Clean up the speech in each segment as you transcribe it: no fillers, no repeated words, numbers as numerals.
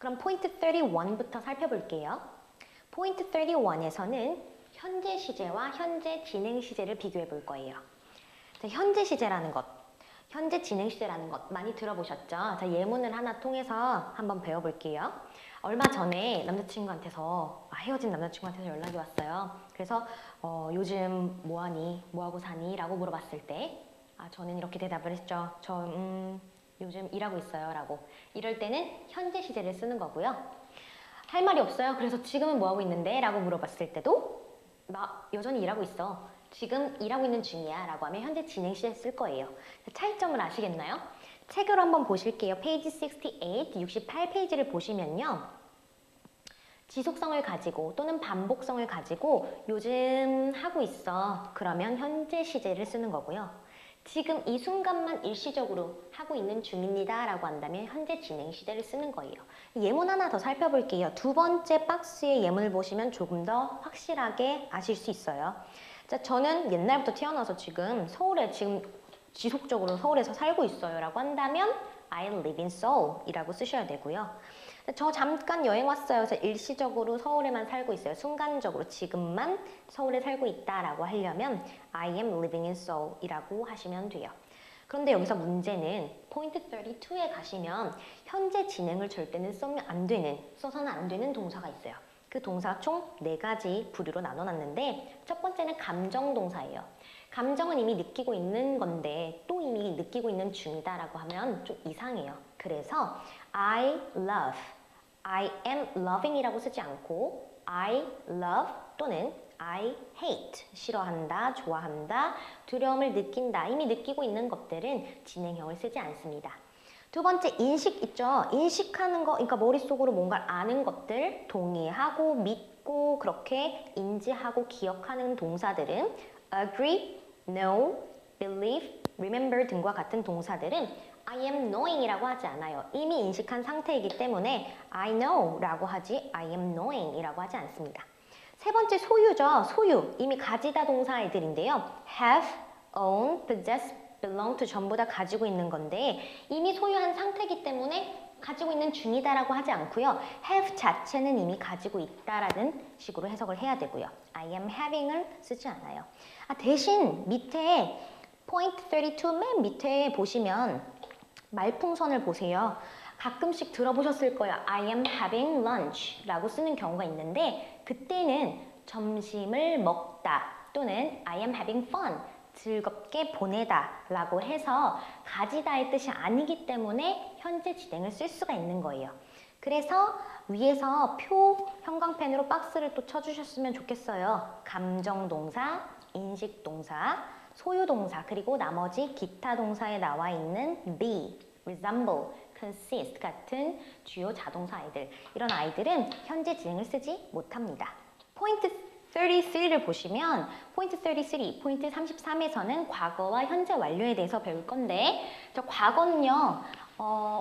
그럼 포인트 31부터 살펴볼게요. 포인트 31에서는 현재 시제와 현재 진행 시제를 비교해 볼 거예요. 자, 현재 시제라는 것, 현재 진행 시제라는 것 많이 들어보셨죠? 자, 예문을 하나 통해서 한번 배워볼게요. 얼마 전에 남자친구한테서 헤어진 남자친구한테서 연락이 왔어요. 그래서 요즘 뭐하니? 뭐하고 사니? 라고 물어봤을 때 저는 이렇게 대답을 했죠. 요즘 일하고 있어요 라고. 이럴 때는 현재 시제를 쓰는 거고요. 할 말이 없어요. 그래서 지금은 뭐하고 있는데? 라고 물어봤을 때도 나 여전히 일하고 있어. 지금 일하고 있는 중이야 라고 하면 현재 진행 시제 쓸 거예요. 차이점을 아시겠나요? 책으로 한번 보실게요. 페이지 68, 68페이지를 보시면요. 지속성을 가지고 또는 반복성을 가지고 요즘 하고 있어. 그러면 현재 시제를 쓰는 거고요. 지금 이 순간만 일시적으로 하고 있는 중입니다 라고 한다면 현재 진행 시제를 쓰는 거예요. 예문 하나 더 살펴볼게요. 두 번째 박스의 예문을 보시면 조금 더 확실하게 아실 수 있어요. 자, 저는 옛날부터 태어나서 지금 지속적으로 서울에서 살고 있어요 라고 한다면 I live in Seoul 이라고 쓰셔야 되고요. 저 잠깐 여행 왔어요. 그래서 일시적으로 서울에만 살고 있어요. 순간적으로 지금만 서울에 살고 있다라고 하려면 I am living in Seoul 이라고 하시면 돼요. 그런데 여기서 문제는 포인트 32에 가시면 현재 진행을 절대는 써서는 안 되는 동사가 있어요. 그 동사가 총 4가지 부류로 나눠놨는데 첫 번째는 감정동사예요. 감정은 이미 느끼고 있는 건데 또 이미 느끼고 있는 중이다라고 하면 좀 이상해요. 그래서 I love, I am loving 이라고 쓰지 않고 I love 또는 I hate, 싫어한다, 좋아한다, 두려움을 느낀다, 이미 느끼고 있는 것들은 진행형을 쓰지 않습니다. 두 번째 인식 있죠? 인식하는 거, 그러니까 머릿속으로 뭔가를 아는 것들, 동의하고 믿고 그렇게 인지하고 기억하는 동사들은 agree, know, believe, remember 등과 같은 동사들은 I am knowing 이라고 하지 않아요. 이미 인식한 상태이기 때문에 I know 라고 하지 I am knowing 이라고 하지 않습니다. 세 번째 소유죠. 소유. 이미 가지다 동사애들인데요. have, own, possess, belong to 전부 다 가지고 있는 건데 이미 소유한 상태이기 때문에 가지고 있는 중이다라고 하지 않고요. have 자체는 이미 가지고 있다라는 식으로 해석을 해야 되고요. I am having을 쓰지 않아요. 대신 밑에 point 32 맨 밑에 보시면 말풍선을 보세요. 가끔씩 들어보셨을 거예요. I am having lunch 라고 쓰는 경우가 있는데 그때는 점심을 먹다 또는 I am having fun 즐겁게 보내다 라고 해서 가지다의 뜻이 아니기 때문에 현재 진행을 쓸 수가 있는 거예요. 그래서 위에서 표 형광펜으로 박스를 또 쳐주셨으면 좋겠어요. 감정동사, 인식동사, 소유동사 그리고 나머지 기타 동사에 나와 있는 be, resemble, consist 같은 주요 자동사 아이들 이런 아이들은 현재 진행을 쓰지 못합니다. 포인트 33를 보시면 포인트 33, 포인트 33에서는 과거와 현재 완료에 대해서 배울 건데 저 과거는요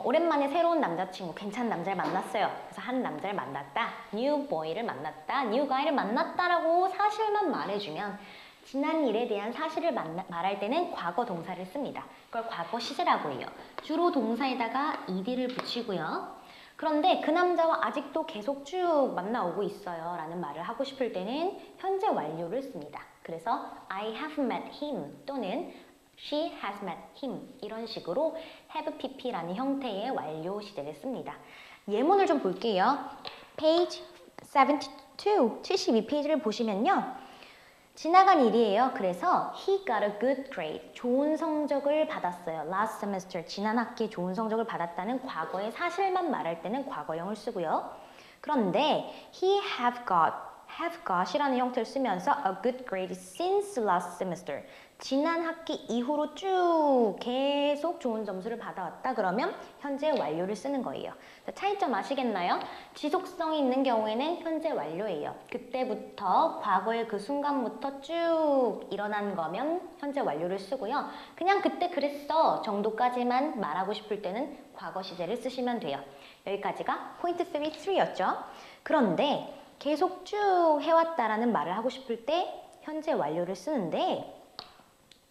오랜만에 새로운 남자친구 괜찮은 남자를 만났어요. 그래서 한 남자를 만났다, new boy를 만났다, new guy를 만났다라고 사실만 말해주면 지난 일에 대한 사실을 말할 때는 과거 동사를 씁니다. 그걸 과거 시제라고 해요. 주로 동사에다가 ed를 붙이고요. 그런데 그 남자와 아직도 계속 쭉 만나오고 있어요 라는 말을 하고 싶을 때는 현재 완료를 씁니다. 그래서 I have met him 또는 she has met him 이런 식으로 have pp라는 형태의 완료 시제를 씁니다. 예문을 좀 볼게요. page 72페이지를 보시면요. 지나간 일이에요. 그래서 he got a good grade. 좋은 성적을 받았어요. Last semester. 지난 학기에 좋은 성적을 받았다는 과거의 사실만 말할 때는 과거형을 쓰고요. 그런데 he have got이라는 형태를 쓰면서 a good grade since last semester. 지난 학기 이후로 쭉 계속 좋은 점수를 받아왔다 그러면 현재 완료를 쓰는 거예요. 차이점 아시겠나요? 지속성이 있는 경우에는 현재 완료예요. 그때부터 과거의 그 순간부터 쭉 일어난 거면 현재 완료를 쓰고요. 그냥 그때 그랬어 정도까지만 말하고 싶을 때는 과거 시제를 쓰시면 돼요. 여기까지가 포인트 33였죠. 그런데 계속 쭉 해왔다라는 말을 하고 싶을 때 현재 완료를 쓰는데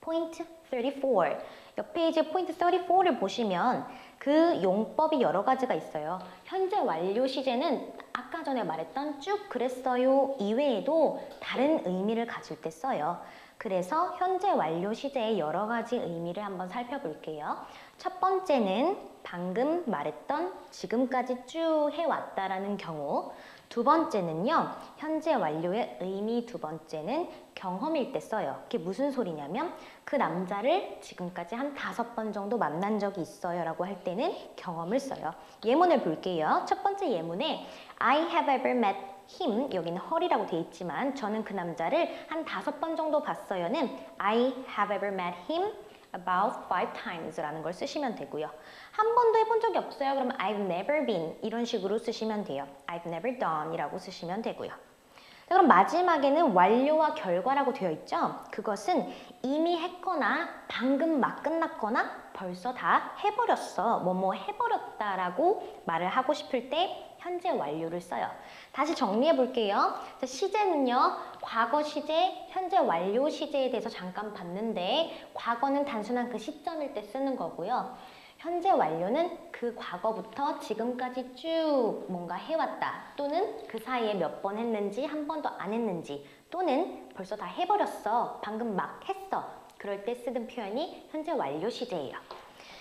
포인트 34 옆 페이지에 포인트 34를 보시면 그 용법이 여러 가지가 있어요. 현재 완료 시제는 아까 전에 말했던 쭉 그랬어요 이외에도 다른 의미를 가질 때 써요. 그래서 현재 완료 시제의 여러 가지 의미를 한번 살펴볼게요. 첫 번째는 방금 말했던 지금까지 쭉 해왔다라는 경우, 두 번째는요, 현재 완료의 의미 두 번째는 경험일 때 써요. 그게 무슨 소리냐면 그 남자를 지금까지 한 5번 정도 만난 적이 있어요 라고 할 때는 경험을 써요. 예문을 볼게요. 첫 번째 예문에 I have ever met him, 여기는 her이라고 돼 있지만 저는 그 남자를 한 5번 정도 봤어요는 I have ever met him about 5 times 라는 걸 쓰시면 되고요. 한 번도 해본 적이 없어요. 그러면 I've never been 이런 식으로 쓰시면 돼요. I've never done 이라고 쓰시면 되고요. 자, 그럼 마지막에는 완료와 결과라고 되어 있죠. 그것은 이미 했거나 방금 막 끝났거나 벌써 다 해버렸어. 뭐뭐 해버렸다라고 말을 하고 싶을 때 현재 완료를 써요. 다시 정리해 볼게요. 자, 시제는요. 과거 시제, 현재 완료 시제에 대해서 잠깐 봤는데 과거는 단순한 그 시점일 때 쓰는 거고요. 현재 완료는 그 과거부터 지금까지 쭉 뭔가 해왔다 또는 그 사이에 몇 번 했는지 한 번도 안 했는지 또는 벌써 다 해버렸어 방금 막 했어 그럴 때 쓰는 표현이 현재 완료 시제예요.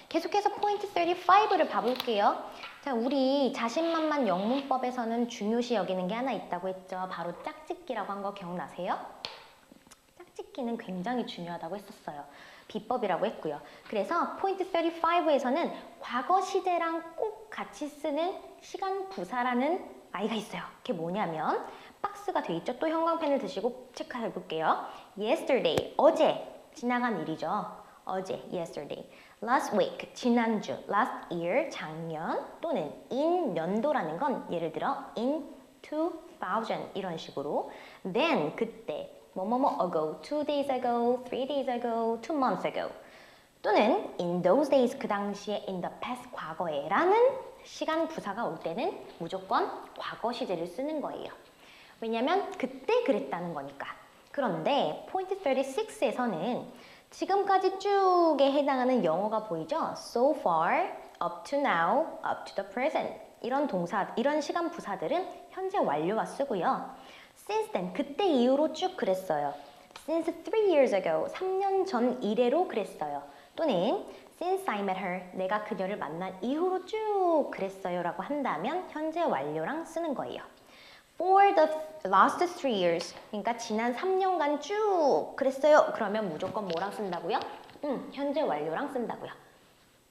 계속해서 포인트 35를 봐볼게요. 자, 우리 자신만만 영문법에서는 중요시 여기는 게 하나 있다고 했죠. 바로 짝짓기라고 한 거 기억나세요? 짝짓기는 굉장히 중요하다고 했었어요. 비법이라고 했고요. 그래서 포인트 35에서는 과거 시제랑 꼭 같이 쓰는 시간 부사라는 아이가 있어요. 그게 뭐냐면 박스가 돼 있죠. 또 형광펜을 드시고 체크해 볼게요. Yesterday, 어제 지나간 일이죠. 어제, yesterday. Last week, 지난주. Last year, 작년. 또는 in 연도라는 건 예를 들어 in 2000 이런 식으로. Then, 그때. 뭐뭐뭐 ago, 2 days ago, 3 days ago, 2 months ago. 또는 in those days, 그 당시에 in the past, 과거에 라는 시간 부사가 올 때는 무조건 과거 시제를 쓰는 거예요. 왜냐면 그때 그랬다는 거니까. 그런데 포인트 36에서는 지금까지 쭉에 해당하는 영어가 보이죠? So far, up to now, up to the present. 이런 동사, 이런 시간 부사들은 현재 완료와 쓰고요. Since then, 그때 이후로 쭉 그랬어요. Since 3 years ago, 3년 전 이래로 그랬어요. 또는 Since I met her, 내가 그녀를 만난 이후로 쭉 그랬어요 라고 한다면 현재 완료랑 쓰는 거예요. For the last 3 years, 그러니까 지난 3년간 쭉 그랬어요. 그러면 무조건 뭐랑 쓴다고요? 현재 완료랑 쓴다고요.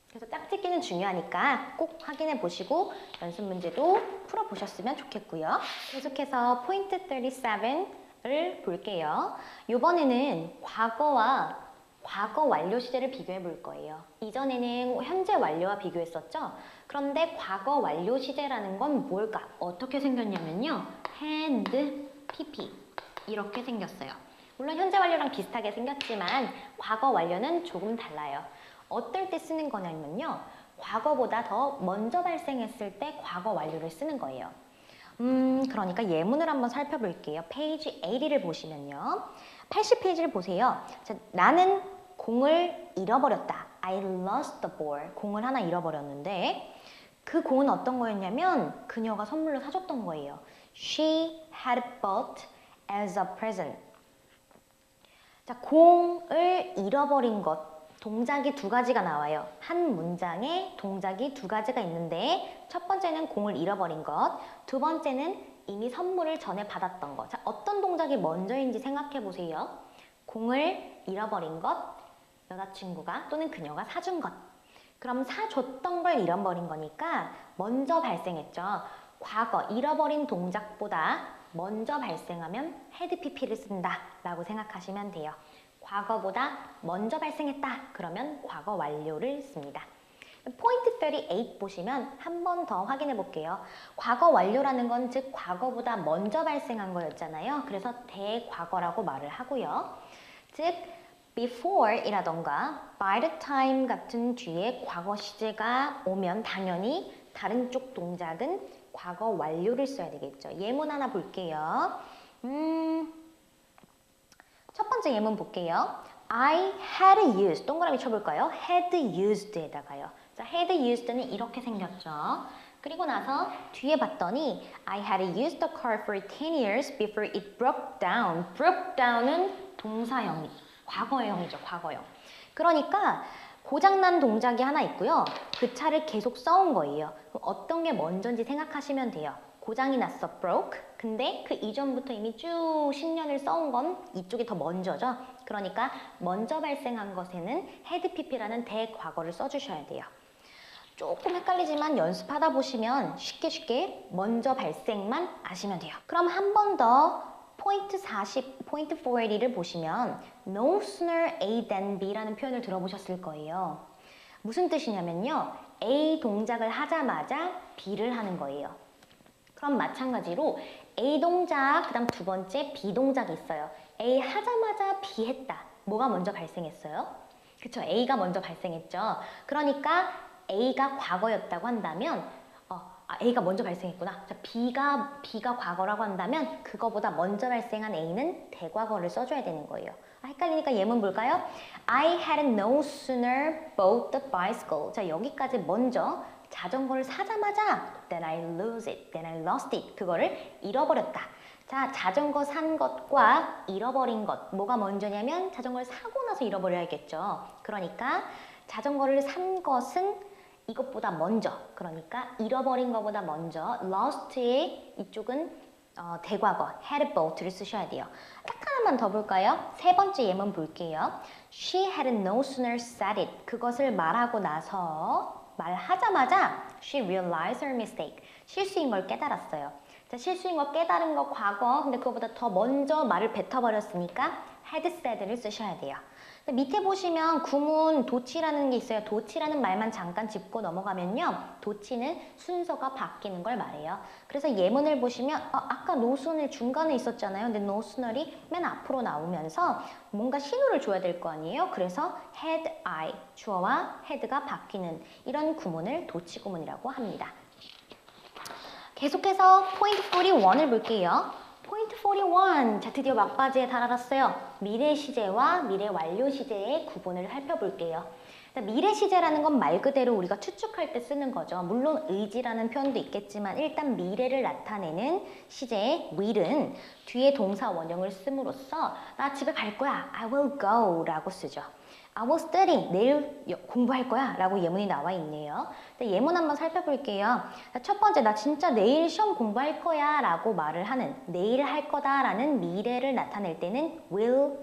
그래서 짝짓기는 중요하니까 꼭 확인해 보시고 연습 문제도 풀어보셨으면 좋겠고요. 계속해서 포인트 37을 볼게요. 이번에는 과거와 과거 완료 시제를 비교해 볼 거예요. 이전에는 현재 완료와 비교했었죠? 그런데 과거 완료 시제라는 건 뭘까? 어떻게 생겼냐면요. had, pp 이렇게 생겼어요. 물론 현재 완료랑 비슷하게 생겼지만 과거 완료는 조금 달라요. 어떨 때 쓰는 거냐면요. 과거보다 더 먼저 발생했을 때 과거 완료를 쓰는 거예요. 그러니까 예문을 한번 살펴볼게요. 페이지 80을 보시면요. 80페이지를 보세요. 자, 나는 공을 잃어버렸다. I lost the ball. 공을 하나 잃어버렸는데 그 공은 어떤 거였냐면 그녀가 선물로 사줬던 거예요. She had bought as a present. 자, 공을 잃어버린 것. 동작이 두 가지가 나와요. 한 문장에 동작이 두 가지가 있는데 첫 번째는 공을 잃어버린 것, 두 번째는 이미 선물을 전에 받았던 것. 자, 어떤 동작이 먼저인지 생각해 보세요. 공을 잃어버린 것, 여자친구가 또는 그녀가 사준 것. 그럼 사줬던 걸 잃어버린 거니까 먼저 발생했죠. 과거, 잃어버린 동작보다 먼저 발생하면 had pp를 쓴다 라고 생각하시면 돼요. 과거보다 먼저 발생했다. 그러면 과거 완료를 씁니다. 포인트 38 보시면 한 번 더 확인해 볼게요. 과거 완료라는 건 즉 과거보다 먼저 발생한 거였잖아요. 그래서 대과거라고 말을 하고요. 즉 before 이라던가 by the time 같은 뒤에 과거 시제가 오면 당연히 다른 쪽 동작은 과거 완료를 써야 되겠죠. 예문 하나 볼게요. 첫 번째 예문 볼게요. I had used, 동그라미 쳐볼까요? had used에다가요. 자, had used는 이렇게 생겼죠. 그리고 나서 뒤에 봤더니 I had used the car for 10 years before it broke down. broke down은 동사형, 과거형이죠, 과거형. 그러니까 고장난 동작이 하나 있고요. 그 차를 계속 써온 거예요. 그럼 어떤 게 먼저인지 생각하시면 돼요. 고장이 났어, broke. 근데 그 이전부터 이미 쭉 10년을 써온 건 이쪽이 더 먼저죠. 그러니까 먼저 발생한 것에는 had pp라는 대과거를 써주셔야 돼요. 조금 헷갈리지만 연습하다 보시면 쉽게 먼저 발생만 아시면 돼요. 그럼 한 번 더 포인트 40, 포인트 40를 보시면 No sooner A than B라는 표현을 들어보셨을 거예요. 무슨 뜻이냐면요. A 동작을 하자마자 B를 하는 거예요. 그럼 마찬가지로 A 동작, 그 다음 두 번째 B 동작이 있어요. A 하자마자 B 했다. 뭐가 먼저 발생했어요? 그쵸, A가 먼저 발생했죠. 그러니까 A가 과거였다고 한다면 A가 먼저 발생했구나. 자, B가 과거라고 한다면 그거보다 먼저 발생한 A는 대과거를 써줘야 되는 거예요. 헷갈리니까 예문 볼까요? I had no sooner bought the bicycle. 자, 여기까지 먼저 자전거를 사자마자 then I lose it, then I lost it. 그거를 잃어버렸다. 자, 자전거 산 것과 잃어버린 것. 뭐가 먼저냐면 자전거를 사고 나서 잃어버려야겠죠. 그러니까 자전거를 산 것은 이것보다 먼저, 그러니까 잃어버린 것보다 먼저 lost의 이쪽은 대과거 had bought를 쓰셔야 돼요. 딱 하나만 더 볼까요? 세 번째 예문 볼게요. She had no sooner said it. 그것을 말하고 나서 말하자마자 she realized her mistake. 실수인 걸 깨달았어요. 자, 실수인 걸 깨달은 거 과거, 근데 그거보다 더 먼저 말을 뱉어버렸으니까 had said를 쓰셔야 돼요. 밑에 보시면 구문 도치라는 게 있어요. 도치라는 말만 잠깐 짚고 넘어가면요. 도치는 순서가 바뀌는 걸 말해요. 그래서 예문을 보시면 아까 no sooner 중간에 있었잖아요. 근데 no sooner이 맨 앞으로 나오면서 뭔가 신호를 줘야 될 거 아니에요. 그래서 had I, 주어와 had가 바뀌는 이런 구문을 도치 구문이라고 합니다. 계속해서 포인트 41을 볼게요. 포인트 41. 자, 드디어 막바지에 달아났어요. 미래 시제와 미래 완료 시제의 구분을 살펴볼게요. 미래 시제라는 건 말 그대로 우리가 추측할 때 쓰는 거죠. 물론 의지라는 표현도 있겠지만 일단 미래를 나타내는 시제의 will은 뒤에 동사 원형을 씀으로써 나 집에 갈 거야. I will go 라고 쓰죠. I will study. 내일 공부할 거야 라고 예문이 나와 있네요. 예문 한번 살펴볼게요. 첫 번째, 나 진짜 내일 시험 공부할 거야 라고 말을 하는, 내일 할 거다 라는 미래를 나타낼 때는 will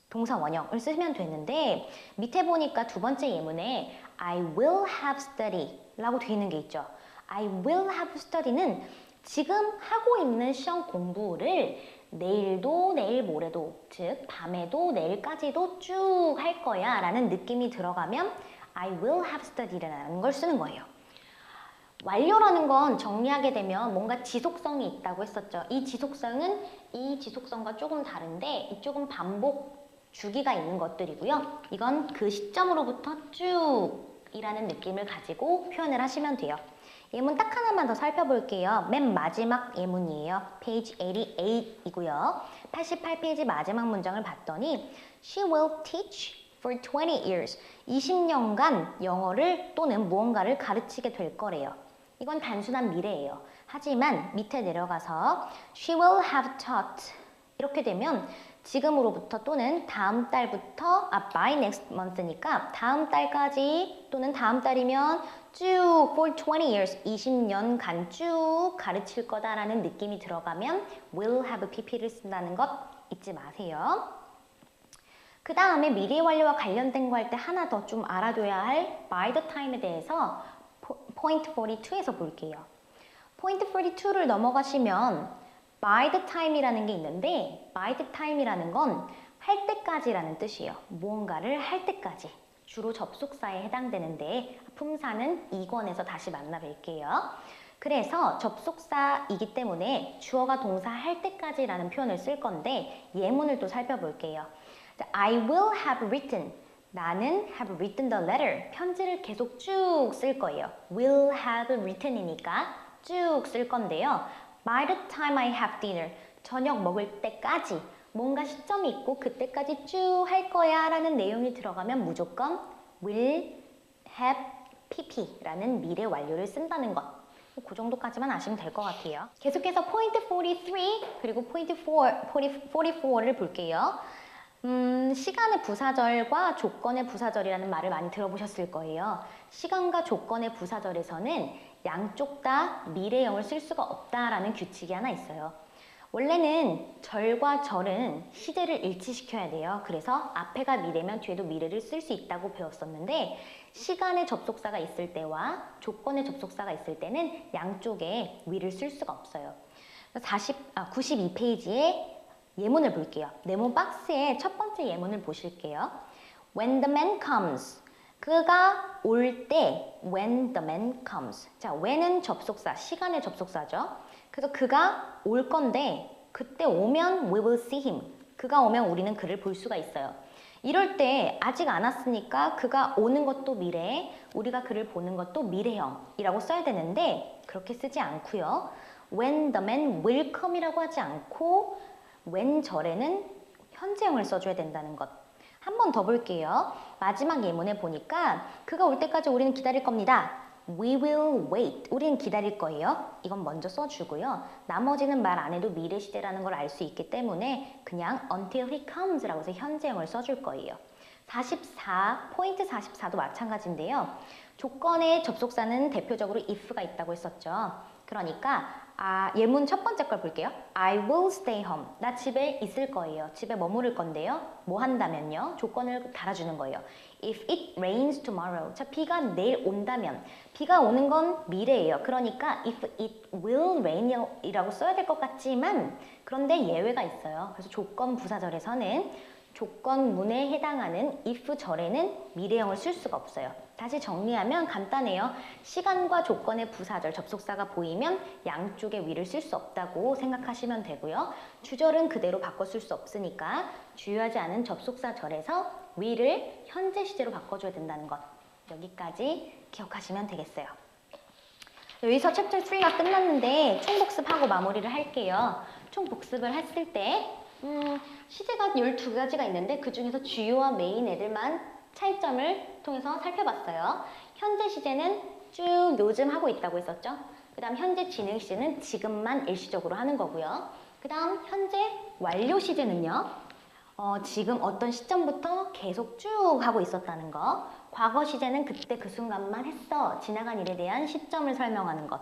동사 원형을 쓰면 되는데 밑에 보니까 두 번째 예문에 I will have study 라고 되어 있는 게 있죠. I will have study는 지금 하고 있는 시험 공부를 내일도 내일 모레도, 즉 밤에도 내일까지도 쭉 할 거야 라는 느낌이 들어가면 I will have study라는 걸 쓰는 거예요. 완료라는 건 정리하게 되면 뭔가 지속성이 있다고 했었죠. 이 지속성은 이 지속성과 조금 다른데 이쪽은 반복 주기가 있는 것들이고요. 이건 그 시점으로부터 쭉이라는 느낌을 가지고 표현을 하시면 돼요. 예문 딱 하나만 더 살펴볼게요. 맨 마지막 예문이에요. 페이지 88이고요. 88페이지 마지막 문장을 봤더니 She will teach for 20 years. 20년간 영어를 또는 무언가를 가르치게 될 거래요. 이건 단순한 미래예요. 하지만 밑에 내려가서 She will have taught. 이렇게 되면 지금으로부터 또는 다음 달부터 by next month니까 다음 달까지 또는 다음 달이면 쭉 for 20 years 20년간 쭉 가르칠 거다라는 느낌이 들어가면 will have pp를 쓴다는 것 잊지 마세요. 그 다음에 미래 완료와 관련된 거 할 때 하나 더 좀 알아둬야 할 by the time에 대해서 포인트 42에서 볼게요. 포인트 42를 넘어가시면 by the time이라는 게 있는데 by the time이라는 건 할 때까지라는 뜻이에요. 무언가를 할 때까지. 주로 접속사에 해당되는데 품사는 2권에서 다시 만나뵐게요. 그래서 접속사이기 때문에 주어가 동사 할 때까지라는 표현을 쓸 건데 예문을 또 살펴볼게요. I will have written. 나는 have written the letter. 편지를 계속 쭉 쓸 거예요. will have written이니까 쭉 쓸 건데요. By the time I have dinner, 저녁 먹을 때까지 뭔가 시점이 있고 그때까지 쭉 할 거야 라는 내용이 들어가면 무조건 will have pp라는 미래 완료를 쓴다는 것. 그 정도까지만 아시면 될 것 같아요. 계속해서 포인트 43 그리고 포인트 44를 볼게요. 시간의 부사절과 조건의 부사절이라는 말을 많이 들어보셨을 거예요. 시간과 조건의 부사절에서는 양쪽 다 미래형을 쓸 수가 없다라는 규칙이 하나 있어요. 원래는 절과 절은 시제를 일치시켜야 돼요. 그래서 앞에가 미래면 뒤에도 미래를 쓸 수 있다고 배웠었는데 시간의 접속사가 있을 때와 조건의 접속사가 있을 때는 양쪽에 위를 쓸 수가 없어요. 92페이지에 예문을 볼게요. 네모 박스의 첫 번째 예문을 보실게요. When the man comes. 그가 올 때 when the man comes. 자, when은 접속사, 시간의 접속사죠. 그래서 그가 올 건데 그때 오면 we will see him. 그가 오면 우리는 그를 볼 수가 있어요. 이럴 때 아직 안 왔으니까 그가 오는 것도 미래, 우리가 그를 보는 것도 미래형이라고 써야 되는데 그렇게 쓰지 않고요. When the man will come이라고 하지 않고 when 절에는 현재형을 써줘야 된다는 것. 한 번 더 볼게요. 마지막 예문에 보니까 그가 올 때까지 우리는 기다릴 겁니다. We will wait. 우리는 기다릴 거예요. 이건 먼저 써주고요. 나머지는 말 안 해도 미래 시제라는 걸 알 수 있기 때문에 그냥 until he comes라고 해서 현재형을 써줄 거예요. 44, 포인트 44도 마찬가지인데요. 조건의 접속사는 대표적으로 if가 있다고 했었죠. 그러니까 예문 첫 번째 걸 볼게요. I will stay home. 나 집에 있을 거예요. 집에 머무를 건데요. 뭐 한다면요? 조건을 달아주는 거예요. If it rains tomorrow. 자, 비가 내일 온다면. 비가 오는 건 미래예요. 그러니까 if it will rain 이라고 써야 될 것 같지만 그런데 예외가 있어요. 그래서 조건 부사절에서는 조건문에 해당하는 if 절에는 미래형을 쓸 수가 없어요. 다시 정리하면 간단해요. 시간과 조건의 부사절, 접속사가 보이면 양쪽의 위를 쓸 수 없다고 생각하시면 되고요. 주절은 그대로 바꿔 쓸 수 없으니까 주요하지 않은 접속사 절에서 위를 현재 시제로 바꿔줘야 된다는 것. 여기까지 기억하시면 되겠어요. 여기서 챕터 3가 끝났는데 총 복습하고 마무리를 할게요. 총 복습을 했을 때 시제가 12가지가 있는데 그 중에서 주요와 메인 애들만 차이점을 통해서 살펴봤어요. 현재 시제는 쭉 요즘 하고 있다고 했었죠. 그 다음 현재 진행 시제는 지금만 일시적으로 하는 거고요. 그 다음 현재 완료 시제는요. 지금 어떤 시점부터 계속 쭉 하고 있었다는 거. 과거 시제는 그때 그 순간만 했어. 지나간 일에 대한 시점을 설명하는 것.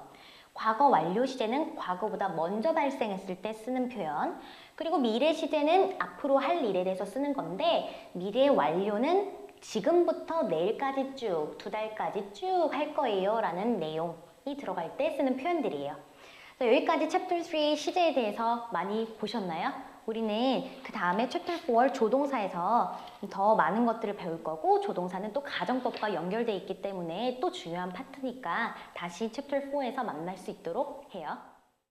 과거 완료 시제는 과거보다 먼저 발생했을 때 쓰는 표현. 그리고 미래 시제는 앞으로 할 일에 대해서 쓰는 건데 미래 완료는 지금부터 내일까지 쭉, 2달까지 쭉 할 거예요 라는 내용이 들어갈 때 쓰는 표현들이에요. 여기까지 챕터 3 시제에 대해서 많이 보셨나요? 우리는 그 다음에 챕터 4 조동사에서 더 많은 것들을 배울 거고 조동사는 또 가정법과 연결돼 있기 때문에 또 중요한 파트니까 다시 챕터 4에서 만날 수 있도록 해요.